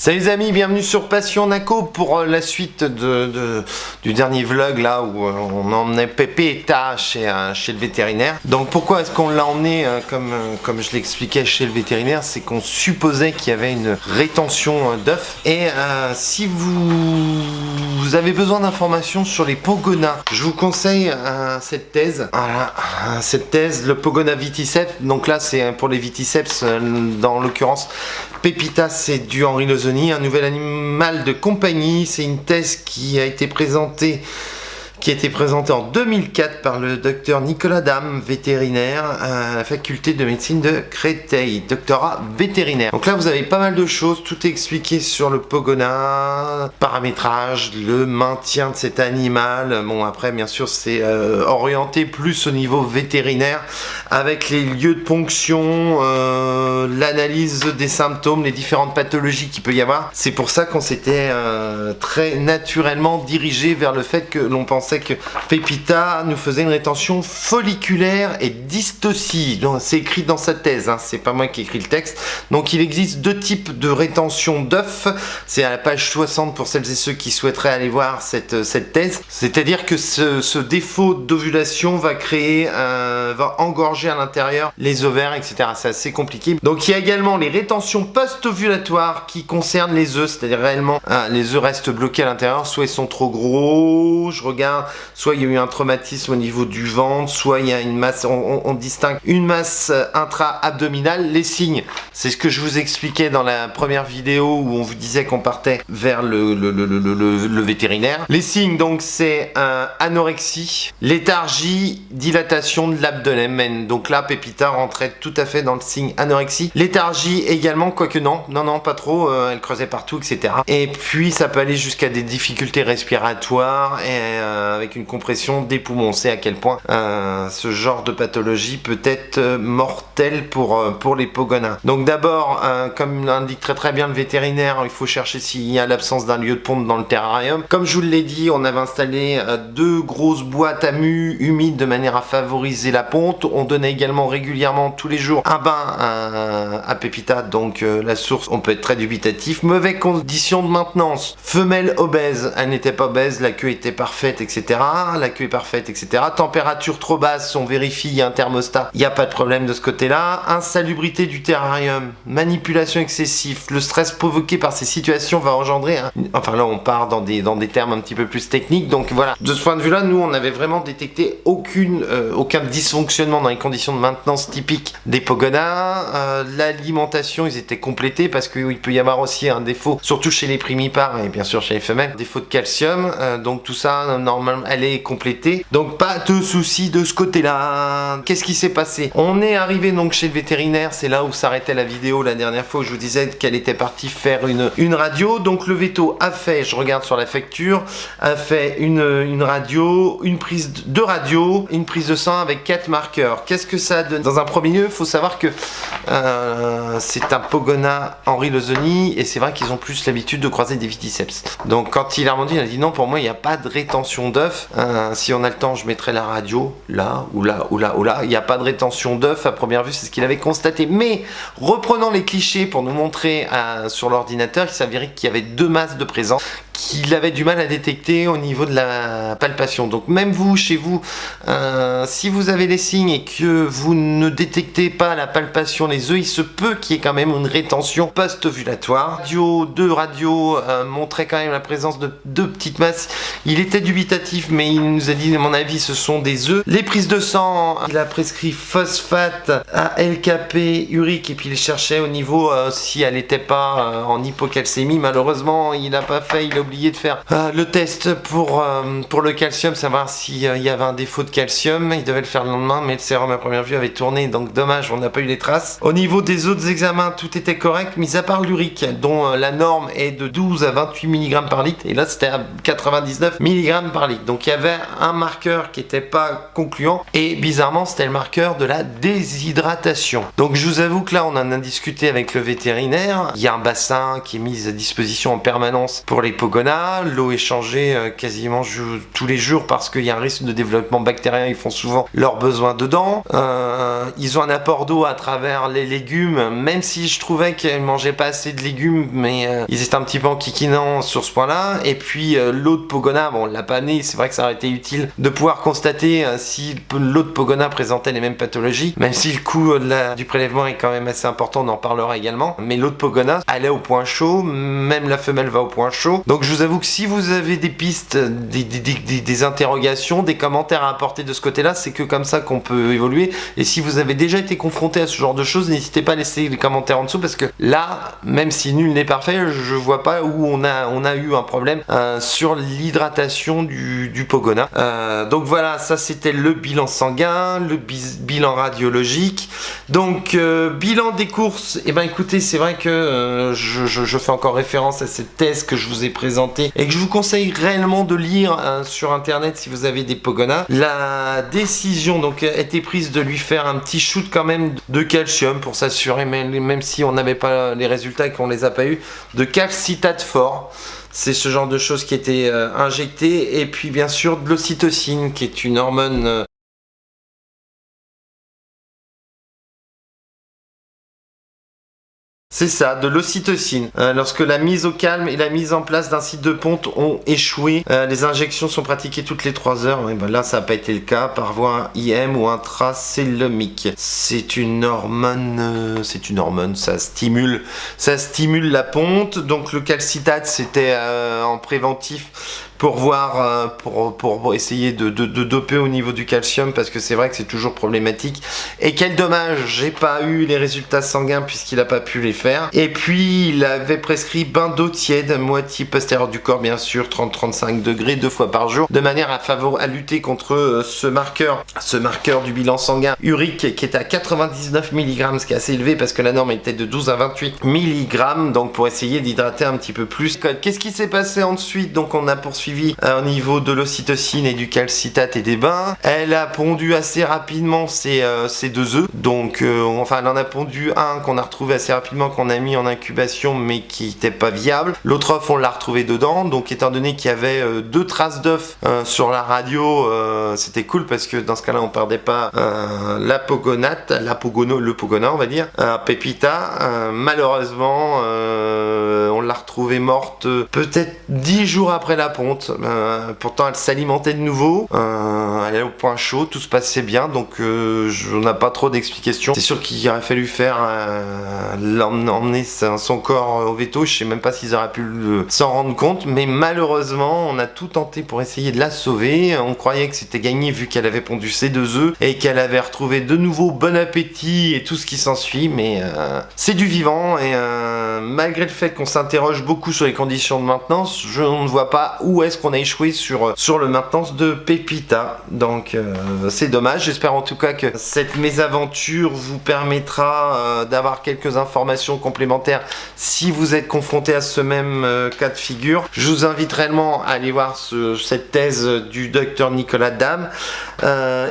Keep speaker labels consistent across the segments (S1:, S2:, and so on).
S1: Salut les amis, bienvenue sur Passion Naco pour la suite du dernier vlog là où on emmenait Pépita chez le vétérinaire. Donc pourquoi est-ce qu'on l'a emmené comme je l'expliquais chez le vétérinaire, c'est qu'on supposait qu'il y avait une rétention d'œufs. Et si vous avez besoin d'informations sur les Pogona, je vous conseille cette thèse. Voilà, cette thèse, le Pogona viticeps. Donc là c'est pour les viticeps, dans l'occurrence Pépita, c'est du Henri Lozoni, un nouvel animal de compagnie. C'est une thèse qui a été présentée en 2004 par le docteur Nicolas Dame, vétérinaire à la faculté de médecine de Créteil, doctorat vétérinaire. Donc là vous avez pas mal de choses, tout est expliqué sur le Pogona, paramétrage, le maintien de cet animal. Bon après bien sûr c'est orienté plus au niveau vétérinaire avec les lieux de ponction, l'analyse des symptômes, les différentes pathologies qu'il peut y avoir. C'est pour ça qu'on s'était très naturellement dirigé vers le fait que l'on pensait que Pépita nous faisait une rétention folliculaire et dystocie. C'est écrit dans sa thèse, hein, c'est pas moi qui ai écrit le texte. Donc il existe deux types de rétention d'œufs. C'est à la page 60 pour celles et ceux qui souhaiteraient aller voir cette thèse. C'est-à-dire que ce défaut d'ovulation va engorger à l'intérieur les ovaires, etc. C'est assez compliqué. Donc il y a également les rétentions post-ovulatoires qui concernent les œufs, c'est-à-dire réellement les œufs restent bloqués à l'intérieur, soit ils sont trop gros, je regarde, soit il y a eu un traumatisme au niveau du ventre, soit il y a une masse, on distingue une masse intra-abdominale. Les signes, c'est ce que je vous expliquais dans la première vidéo où on vous disait qu'on partait vers le vétérinaire. Les signes donc c'est anorexie, léthargie, dilatation de l'abdomen. Donc là Pépita rentrait tout à fait dans le signe anorexie. Léthargie également, quoique non, pas trop, elle creusait partout, etc. Et puis ça peut aller jusqu'à des difficultés respiratoires et avec une compression des poumons. On sait à quel point ce genre de pathologie peut être mortelle pour les Pogona. Donc d'abord, comme l'indique très bien le vétérinaire, il faut chercher s'il y a l'absence d'un lieu de ponte dans le terrarium. Comme je vous l'ai dit, on avait installé deux grosses boîtes à mue humides de manière à favoriser la ponte. On donnait également régulièrement tous les jours un bain à Pépita, donc la source, on peut être très dubitatif. Mauvaise condition de maintenance, femelle obèse, elle n'était pas obèse, la queue était parfaite, etc. La queue est parfaite, etc. Température trop basse, on vérifie, il y a un thermostat, il n'y a pas de problème de ce côté-là. Insalubrité du terrarium, manipulation excessive, le stress provoqué par ces situations va engendrer enfin là on part dans des termes un petit peu plus techniques, donc voilà. De ce point de vue-là, nous on avait vraiment détecté aucun dysfonctionnement dans les conditions de maintenance typiques des Pogona. L'alimentation, ils étaient complétés parce qu'il peut y avoir aussi un défaut, surtout chez les primipares et bien sûr chez les femelles, défaut de calcium, donc tout ça normalement elle est complétée, donc pas de soucis de ce côté-là. Qu'est-ce qui s'est passé? On est arrivé donc chez le vétérinaire, c'est là où s'arrêtait la vidéo la dernière fois où je vous disais qu'elle était partie faire une radio. Donc le véto a fait, je regarde sur la facture, a fait une radio, une prise de radio, une prise de sang avec 4 marqueurs. Qu'est-ce que ça donne? Dans un premier lieu, il faut savoir que c'est un Pogona Henri Lozoni et c'est vrai qu'ils ont plus l'habitude de croiser des viticeps. Donc quand il a remonté, il a dit non, pour moi il n'y a pas de rétention d'œufs. Si on a le temps, je mettrai la radio là ou là ou là ou là. Il n'y a pas de rétention d'œufs à première vue, c'est ce qu'il avait constaté. Mais reprenant les clichés pour nous montrer sur l'ordinateur, il s'avérait qu'il y avait 2 masses de présence qu'il avait du mal à détecter au niveau de la palpation. Donc même vous, chez vous, si vous avez les signes et que vous ne détectez pas la palpation les œufs, il se peut qu'il y ait quand même une rétention post-ovulatoire. Deux radios montraient quand même la présence de 2 petites masses. Il était dubitatif, mais il nous a dit, à mon avis, ce sont des œufs. Les prises de sang, il a prescrit phosphate à LKP urique et puis il cherchait au niveau si elle n'était pas en hypocalcémie. Malheureusement, il n'a pas fait, il a oublié de faire le test pour le calcium, savoir s'il y avait un défaut de calcium. Il devait le faire le lendemain, mais le sérum à première vue avait tourné, donc dommage, on n'a pas eu les traces. Au niveau des autres examens, tout était correct, mis à part l'urique, dont la norme est de 12 à 28 mg par litre, et là c'était à 99 mg par litre. Donc il y avait un marqueur qui n'était pas concluant, et bizarrement c'était le marqueur de la déshydratation. Donc je vous avoue que là on en a discuté avec le vétérinaire. Il y a un bassin qui est mis à disposition en permanence pour les Pogona Pogona. L'eau est changée quasiment tous les jours parce qu'il y a un risque de développement bactérien. Ils font souvent leurs besoins dedans. Ils ont un apport d'eau à travers les légumes, même si je trouvais qu'ils mangeaient pas assez de légumes, mais ils étaient un petit peu enquiquinants sur ce point-là. Et puis l'eau de Pogona, bon, on l'a pas amené, c'est vrai que ça aurait été utile de pouvoir constater si l'eau de Pogona présentait les mêmes pathologies, même si le coût du prélèvement est quand même assez important, on en parlera également. Mais l'eau de Pogona allait au point chaud, même la femelle va au point chaud. Donc je vous avoue que si vous avez des pistes, des interrogations, des commentaires à apporter de ce côté-là, c'est que comme ça qu'on peut évoluer. Et si vous avez déjà été confronté à ce genre de choses, n'hésitez pas à laisser les commentaires en dessous, parce que là, même si nul n'est parfait, je vois pas où on a eu un problème sur l'hydratation du Pogona. Donc voilà, ça c'était le bilan sanguin, le bilan radiologique. Donc bilan des courses, et ben écoutez, c'est vrai que je fais encore référence à cette thèse que je vous ai présentée et que je vous conseille réellement de lire sur internet si vous avez des Pogona. La décision donc a été prise de lui faire un petit shoot quand même de calcium pour s'assurer, même si on n'avait pas les résultats et qu'on les a pas eu, de calcitate fort. C'est ce genre de choses qui étaient injectées, et puis bien sûr de l'ocytocine qui est une hormone c'est ça, de l'ocytocine. Lorsque la mise au calme et la mise en place d'un site de ponte ont échoué, les injections sont pratiquées toutes les 3 heures. Et ben là, ça n'a pas été le cas par voie IM ou intracélumique. C'est une hormone, ça stimule la ponte. Donc le calcitate, c'était en préventif pour voir, pour essayer de doper au niveau du calcium, parce que c'est vrai que c'est toujours problématique. Et quel dommage, j'ai pas eu les résultats sanguins puisqu'il a pas pu les faire. Et puis il avait prescrit bain d'eau tiède, moitié postérieure du corps bien sûr, 30-35 degrés, 2 fois par jour, de manière à lutter contre ce marqueur du bilan sanguin urique qui est à 99 mg, ce qui est assez élevé parce que la norme était de 12 à 28 mg, donc pour essayer d'hydrater un petit peu plus. Qu'est-ce qui s'est passé ensuite? Donc on a poursuivi au niveau de l'ocytocine et du calcitate et des bains. Elle a pondu assez rapidement ces 2 œufs. Donc enfin elle en a pondu un qu'on a retrouvé assez rapidement, qu'on a mis en incubation mais qui n'était pas viable. L'autre œuf on l'a retrouvé dedans. Donc étant donné qu'il y avait 2 traces d'œufs sur la radio, c'était cool parce que dans ce cas-là on perdait pas le Pogona on va dire, Pépita. Malheureusement on l'a retrouvée morte peut-être 10 jours après la ponte. Pourtant elle s'alimentait de nouveau, elle est au point chaud, tout se passait bien, donc on n'a pas trop d'explications. C'est sûr qu'il aurait fallu faire emmener son corps au veto. Je sais même pas s'ils auraient pu s'en rendre compte, mais malheureusement on a tout tenté pour essayer de la sauver. On croyait que c'était gagné vu qu'elle avait pondu ses 2 œufs et qu'elle avait retrouvé de nouveau bon appétit et tout ce qui s'ensuit, mais c'est du vivant. Et malgré le fait qu'on s'interroge beaucoup sur les conditions de maintenance, je ne vois pas où est-ce qu'on a échoué sur le maintenance de Pépita. Donc c'est dommage. J'espère en tout cas que cette mésaventure vous permettra d'avoir quelques informations complémentaires si vous êtes confronté à ce même cas de figure. Je vous invite réellement à aller voir cette thèse du docteur Nicolas Dame.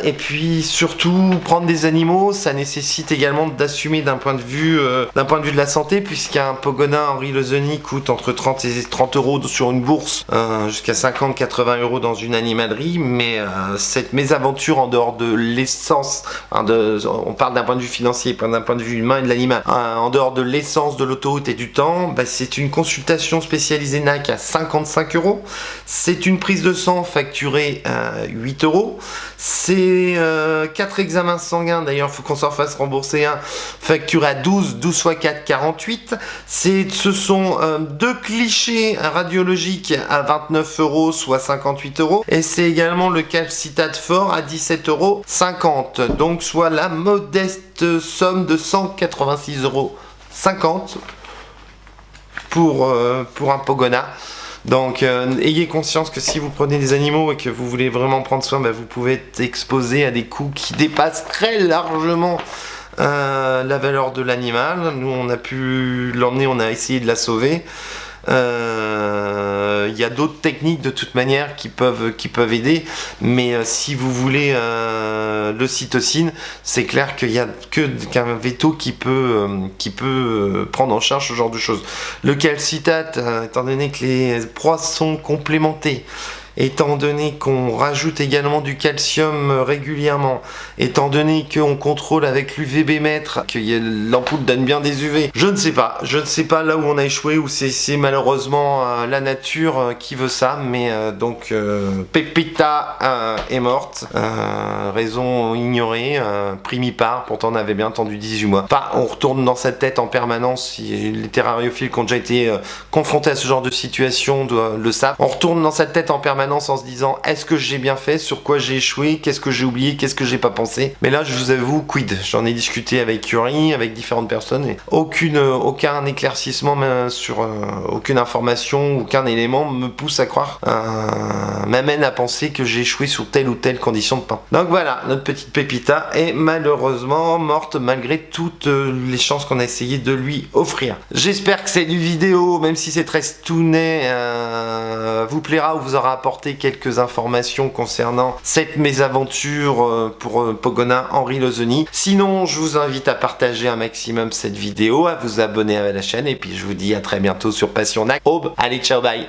S1: Et puis surtout, prendre des animaux, ça nécessite également d'assumer d'un point de vue de la santé, puisqu'un Pogona Henri Lezoni coûte entre 30 et 30 euros sur une bourse, jusqu'à 50-80 euros dans une animalerie. Mais cette mésaventure en dehors de l'essence, on parle d'un point de vue financier, pas d'un point de vue humain et de l'animal, en dehors de l'essence, de l'autoroute et du temps, c'est une consultation spécialisée NAC à 55 euros. C'est une prise de sang facturée à 8 euros. C'est 4 examens sanguins, d'ailleurs il faut qu'on s'en fasse rembourser un, facturé à 12 fois 4, 48. Ce sont 2 clichés radiologiques à 29 euros, soit 58 euros. Et c'est également le calcitate fort à 17,50 euros. Donc soit la modeste somme de 186,50 euros pour un Pogona. Donc ayez conscience que si vous prenez des animaux et que vous voulez vraiment prendre soin, vous pouvez être exposé à des coûts qui dépassent très largement la valeur de l'animal. Nous on a pu l'emmener, on a essayé de la sauver. il y a d'autres techniques de toute manière qui peuvent aider, mais si vous voulez l'ocytocine, c'est clair qu'il y a qu'un veto qui peut prendre en charge ce genre de choses. Le calcitate, étant donné que les proies sont complémentées, étant donné qu'on rajoute également du calcium régulièrement, étant donné qu'on contrôle avec l'UVB mètre, que l'ampoule donne bien des UV, je ne sais pas là où on a échoué, ou c'est malheureusement la nature qui veut ça, mais donc Pepita est morte, raison ignorée, primipare, pourtant on avait bien attendu 18 mois. Enfin, on retourne dans sa tête en permanence, les terrariophiles qui ont déjà été confrontés à ce genre de situation le savent, on retourne dans sa tête en permanence en se disant est-ce que j'ai bien fait, sur quoi j'ai échoué, qu'est-ce que j'ai oublié, qu'est-ce que j'ai pas pensé. Mais là je vous avoue, quid, j'en ai discuté avec Yuri, avec différentes personnes, et aucun éclaircissement sur aucune information, aucun élément me pousse à croire, m'amène à penser que j'ai échoué sur telle ou telle condition de pain. Donc voilà, notre petite Pépita est malheureusement morte malgré toutes les chances qu'on a essayé de lui offrir. J'espère que cette vidéo, même si c'est très stounet, vous plaira ou vous aura apporté quelques informations concernant cette mésaventure pour Pogona Henri Lozoni. Sinon, je vous invite à partager un maximum cette vidéo, à vous abonner à la chaîne, et puis je vous dis à très bientôt sur Passion NAC. Allez, ciao, bye.